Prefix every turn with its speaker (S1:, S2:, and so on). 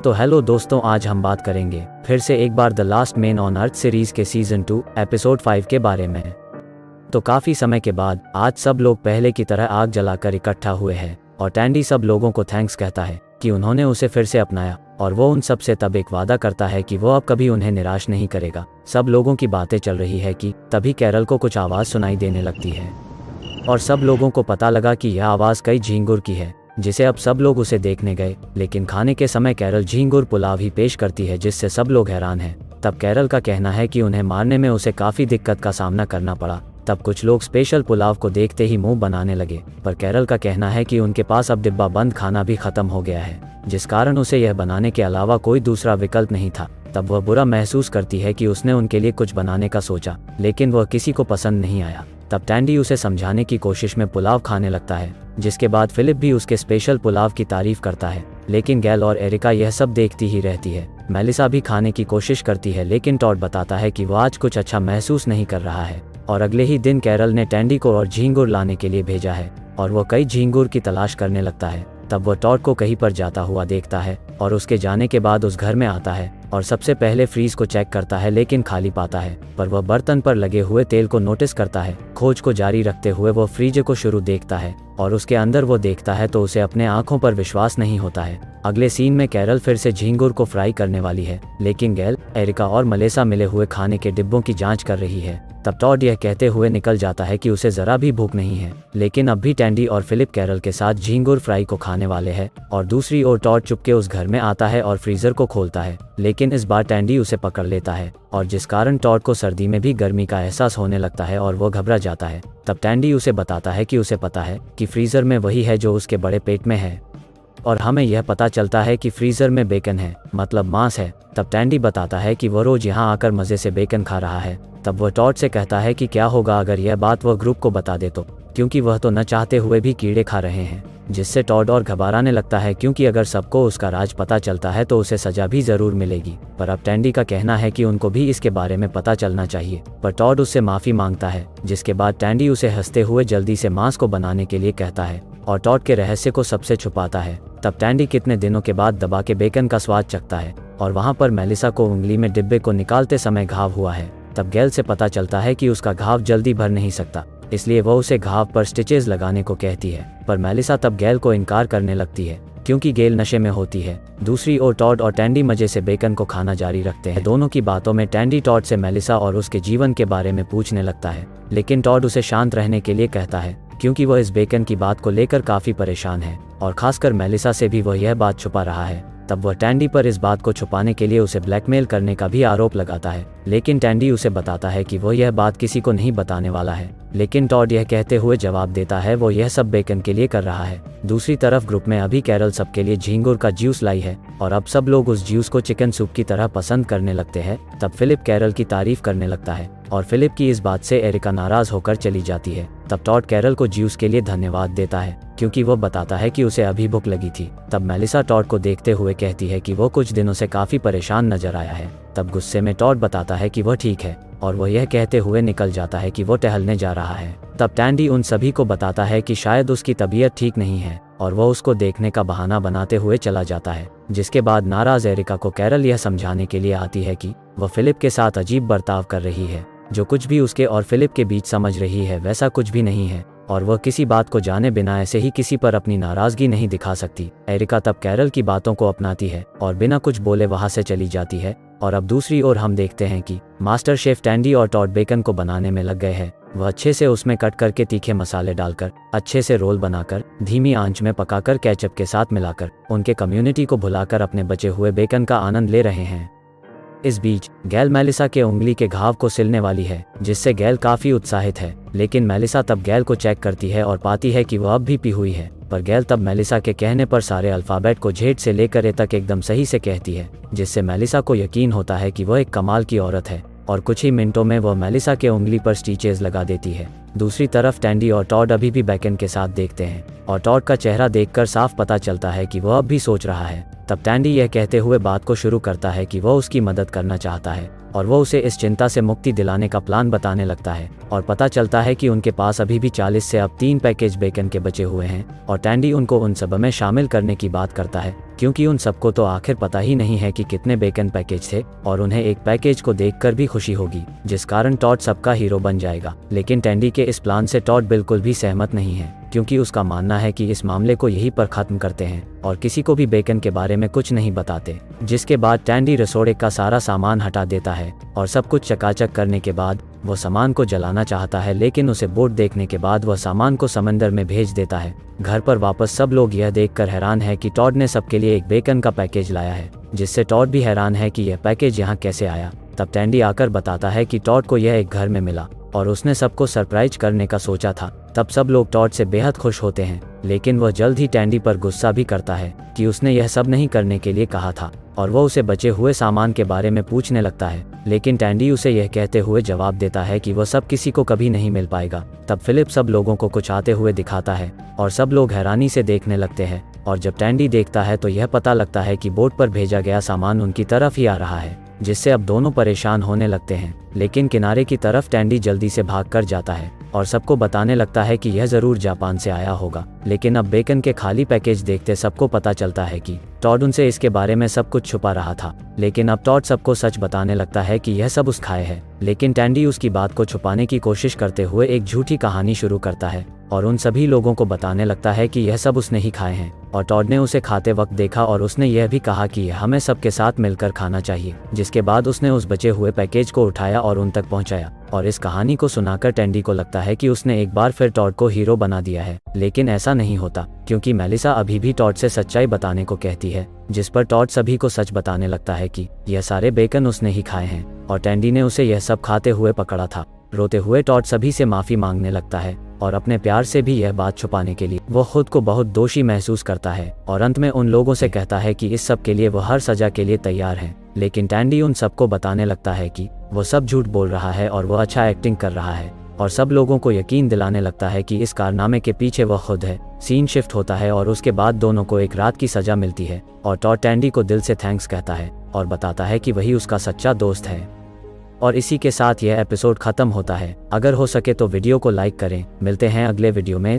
S1: तो हेलो दोस्तों, आज हम बात करेंगे फिर से एक बार the Last Man on Earth series के सीजन 2 एपिसोड 5 के बारे में। तो काफ़ी समय के बाद आज सब लोग पहले की तरह आग जलाकर इकट्ठा हुए हैं और टैंडी सब लोगों को थैंक्स कहता है कि उन्होंने उसे फिर से अपनाया, और वो उन सब से तब एक वादा करता है कि वो अब कभी उन्हें निराश नहीं करेगा। सब लोगों की बातें चल रही है कि तभी कैरल को कुछ आवाज़ सुनाई देने लगती है और सब लोगों को पता लगा कि यह आवाज़ कई झींगुर की है, जिसे अब सब लोग उसे देखने गए। लेकिन खाने के समय कैरल झींगुर पुलाव ही पेश करती है, जिससे सब लोग हैरान हैं। तब कैरल का कहना है कि उन्हें मारने में उसे काफ़ी दिक्कत का सामना करना पड़ा। तब कुछ लोग स्पेशल पुलाव को देखते ही मुंह बनाने लगे, पर कैरल का कहना है कि उनके पास अब डिब्बा बंद खाना भी खत्म हो गया है, जिस कारण उसे यह बनाने के अलावा कोई दूसरा विकल्प नहीं था। तब वह बुरा महसूस करती है कि उसने उनके लिए कुछ बनाने का सोचा, लेकिन वह किसी को पसंद नहीं आया। तब टैंडी उसे समझाने की कोशिश में पुलाव खाने लगता है, जिसके बाद फिलिप भी उसके स्पेशल पुलाव की तारीफ करता है। लेकिन गैल और एरिका यह सब देखती ही रहती है। मेलिसा भी खाने की कोशिश करती है, लेकिन टॉड बताता है कि वह आज कुछ अच्छा महसूस नहीं कर रहा है। और अगले ही दिन कैरल ने टैंडी को और झींगुर लाने के लिए भेजा है और वह कई झींगुर की तलाश करने लगता है। तब वह टॉड को कहीं पर जाता हुआ देखता है और उसके जाने के बाद उस घर में आता है और सबसे पहले फ्रीज को चेक करता है, लेकिन खाली पाता है। पर वह बर्तन पर लगे हुए तेल को नोटिस करता है। खोज को जारी रखते हुए वह फ्रीज को शुरू देखता है और उसके अंदर वो देखता है तो उसे अपने आंखों पर विश्वास नहीं होता है। अगले सीन में कैरल फिर से झींगुर को फ्राई करने वाली है, लेकिन गैल, एरिका और मेलिसा मिले हुए खाने के डिब्बों की जांच कर रही है। तब टॉड यह कहते हुए निकल जाता है कि उसे जरा भी भूख नहीं है। लेकिन अब भी टैंडी और फिलिप कैरल के साथ झींगुर फ्राई को खाने वाले हैं और दूसरी ओर टॉड चुपके उस घर में आता है और फ्रीजर को खोलता है। लेकिन इस बार टैंडी उसे पकड़ लेता है और जिस कारण टॉड को सर्दी में भी गर्मी का एहसास होने लगता है और वो घबरा जाता है। तब टैंडी उसे बताता है कि उसे पता है कि फ्रीजर में वही है जो उसके बड़े पेट में है, और हमें यह पता चलता है कि फ्रीजर में बेकन है, मतलब मांस है। तब टैंडी बताता है कि वह रोज यहाँ आकर मजे से बेकन खा रहा है। तब वह टॉड से कहता है कि क्या होगा अगर यह बात वह ग्रुप को बता दे, तो क्योंकि वह तो न चाहते हुए भी कीड़े खा रहे हैं, जिससे टॉड और घबराने लगता है, क्योंकि अगर सबको उसका राज पता चलता है तो उसे सजा भी जरूर मिलेगी। पर अब टैंडी का कहना है कि उनको भी इसके बारे में पता चलना चाहिए। पर टॉड उससे माफी मांगता है, जिसके बाद टैंडी उसे हंसते हुए जल्दी से मांस को बनाने के लिए कहता है और टॉड के रहस्य को सबसे छुपाता है। तब टैंडी कितने दिनों के बाद दबा के बेकन का स्वाद चखता है और वहाँ पर मेलिसा को उंगली में डिब्बे को निकालते समय घाव हुआ है। तब गैल से पता चलता है कि उसका घाव जल्दी भर नहीं सकता, इसलिए वह उसे घाव पर स्टिचेस लगाने को कहती है। पर मेलिसा तब गैल को इनकार करने लगती है, क्योंकि गैल नशे में होती है। दूसरी ओर टॉड और टैंडी मजे से बेकन को खाना जारी रखते हैं। दोनों की बातों में टैंडी टॉड से मेलिसा और उसके जीवन के बारे में पूछने लगता है, लेकिन टॉड उसे शांत रहने के लिए कहता है, क्योंकि वह इस बेकन की बात को लेकर काफी परेशान है और खासकर मेलिसा से भी वह यह बात छुपा रहा है। तब वह टैंडी पर इस बात को छुपाने के लिए उसे ब्लैकमेल करने का भी आरोप लगाता है, लेकिन टैंडी उसे बताता है कि वह यह बात किसी को नहीं बताने वाला है। लेकिन टॉड यह कहते हुए जवाब देता है वो यह सब बेकन के लिए कर रहा है। दूसरी तरफ ग्रुप में अभी कैरल सबके लिए झींगुर का जूस लाई है और अब सब लोग उस जूस को चिकन सूप की तरह पसंद करने लगते हैं। तब फिलिप कैरल की तारीफ करने लगता है और फिलिप की इस बात से एरिका नाराज होकर चली जाती है। तब टॉड कैरल को जूस के लिए धन्यवाद देता है, क्योंकि वो बताता है कि उसे अभी भूख लगी थी। तब मेलिसा टॉड को देखते हुए कहती है कि वो कुछ दिनों से काफी परेशान नजर आया है। तब गुस्से में टॉड बताता है कि वह ठीक है और वह यह कहते हुए निकल जाता है कि वो टहलने जा रहा है। तब टैंडी उन सभी को बताता है कि शायद उसकी तबीयत ठीक नहीं है और वह उसको देखने का बहाना बनाते हुए चला जाता है। जिसके बाद नाराज एरिका को कैरल यह समझाने के लिए आती है कि वह फिलिप के साथ अजीब बर्ताव कर रही है। जो कुछ भी उसके और फिलिप के बीच समझ रही है वैसा कुछ भी नहीं है और वह किसी बात को जाने बिना ऐसे ही किसी पर अपनी नाराजगी नहीं दिखा सकती। एरिका तब कैरल की बातों को अपनाती है और बिना कुछ बोले वहां से चली जाती है। और अब दूसरी ओर हम देखते हैं कि मास्टर शेफ टैंडी और टॉड बेकन को बनाने में लग गए हैं। वह अच्छे से उसमें कट करके तीखे मसाले डालकर अच्छे से रोल बनाकर धीमी आंच में पकाकर केचप के साथ मिलाकर उनके कम्युनिटी को भुलाकर अपने बचे हुए बेकन का आनंद ले रहे हैं। इस बीच गैल मेलिसा के उंगली के घाव को सिलने वाली है, जिससे गैल काफी उत्साहित है। लेकिन मेलिसा तब गैल को चेक करती है और पाती है कि वह अब भी पी हुई है। पर गैल तब मेलिसा के कहने पर सारे अल्फाबेट को झेड से लेकर ए तक एकदम सही से कहती है, जिससे मेलिसा को यकीन होता है कि वह एक कमाल की औरत है और कुछ ही मिनटों में वह मेलिसा के उंगली पर स्टिचेस लगा देती है। दूसरी तरफ टैंडी और टॉड अभी भी बेकन के साथ देखते हैं और टॉड का चेहरा देखकर साफ पता चलता है कि वह अब भी सोच रहा है। तब टैंडी यह कहते हुए बात को शुरू करता है कि वह उसकी मदद करना चाहता है और वह उसे इस चिंता से मुक्ति दिलाने का प्लान बताने लगता है और पता चलता है कि उनके पास अभी भी 40 से अब 3 पैकेज बेकन के बचे हुए हैं और टैंडी उनको उन सब में शामिल करने की बात करता है। क्योंकि उन सबको तो आखिर पता ही नहीं है कि कितने बेकन पैकेज थे और उन्हें एक पैकेज को देखकर भी खुशी होगी, जिस कारण टॉड सबका हीरो बन जाएगा। लेकिन टैंडी के इस प्लान से टॉड बिल्कुल भी सहमत नहीं है, क्योंकि उसका मानना है कि इस मामले को यहीं पर खत्म करते हैं और किसी को भी बेकन के बारे में कुछ नहीं बताते। जिसके बाद टैंडी रसोड़े का सारा सामान हटा देता है और सब कुछ चकाचक करने के बाद वो सामान को जलाना चाहता है, लेकिन उसे बोट देखने के बाद वह सामान को समंदर में भेज देता है। घर पर वापस सब लोग यह देखकर हैरान है कि टॉड ने सबके लिए एक बेकन का पैकेज लाया है, जिससे टॉड भी हैरान है कि यह पैकेज यहाँ कैसे आया। तब टैंडी आकर बताता है कि टॉड को यह एक घर में मिला और उसने सबको सरप्राइज करने का सोचा था। तब सब लोग टॉड से बेहद खुश होते हैं, लेकिन वह जल्द ही टैंडी पर गुस्सा भी करता है कि उसने यह सब नहीं करने के लिए कहा था और वह उसे बचे हुए सामान के बारे में पूछने लगता है। लेकिन टैंडी उसे यह कहते हुए जवाब देता है कि वह सब किसी को कभी नहीं मिल पाएगा। तब फिलिप सब लोगों को कुछ आते हुए दिखाता है और सब लोग हैरानी से देखने लगते हैं और जब टैंडी देखता है तो यह पता लगता है कि बोट पर भेजा गया सामान उनकी तरफ ही आ रहा है, जिससे अब दोनों परेशान होने लगते हैं। लेकिन किनारे की तरफ टैंडी जल्दी से भाग कर जाता है और सबको बताने लगता है कि यह जरूर जापान से आया होगा। लेकिन अब बेकन के खाली पैकेज देखते सबको पता चलता है कि टॉड उनसे इसके बारे में सब कुछ छुपा रहा था। लेकिन अब टॉड सबको सच बताने लगता है कि यह सब उस खाए है, लेकिन टैंडी उसकी बात को छुपाने की कोशिश करते हुए एक झूठी कहानी शुरू करता है और उन सभी लोगों को बताने लगता है कि यह सब उसने ही खाए हैं और टॉड ने उसे खाते वक्त देखा और उसने यह भी कहा कि हमें सबके साथ मिलकर खाना चाहिए। जिसके बाद उसने उस बचे हुए पैकेज को उठाया और उन तक पहुंचाया और इस कहानी को सुनाकर टैंडी को लगता है कि उसने एक बार फिर टॉड को हीरो बना दिया है। लेकिन ऐसा नहीं होता, क्योंकि मेलिसा अभी भी टॉड से सच्चाई बताने को कहती है, जिस पर टॉड सभी को सच बताने लगता है कि यह सारे बेकन उसने ही खाए हैं और टैंडी ने उसे यह सब खाते हुए पकड़ा था। रोते हुए टॉड सभी से माफी मांगने लगता है और अपने प्यार से भी यह बात छुपाने के लिए वो खुद को बहुत दोषी महसूस करता है और अंत में उन लोगों से कहता है कि इस सब के लिए वो हर सजा के लिए तैयार है। लेकिन टैंडी उन सबको बताने लगता है कि वो सब झूठ बोल रहा है और वो अच्छा एक्टिंग कर रहा है और सब लोगों को यकीन दिलाने लगता है कि इस कारनामे के पीछे वह खुद है। सीन शिफ्ट होता है और उसके बाद दोनों को एक रात की सजा मिलती है और टॉड टैंडी को दिल से थैंक्स कहता है और बताता है कि वही उसका सच्चा दोस्त है। और इसी के साथ यह एपिसोड खत्म होता है। अगर हो सके तो वीडियो को लाइक करें। मिलते हैं अगले वीडियो में।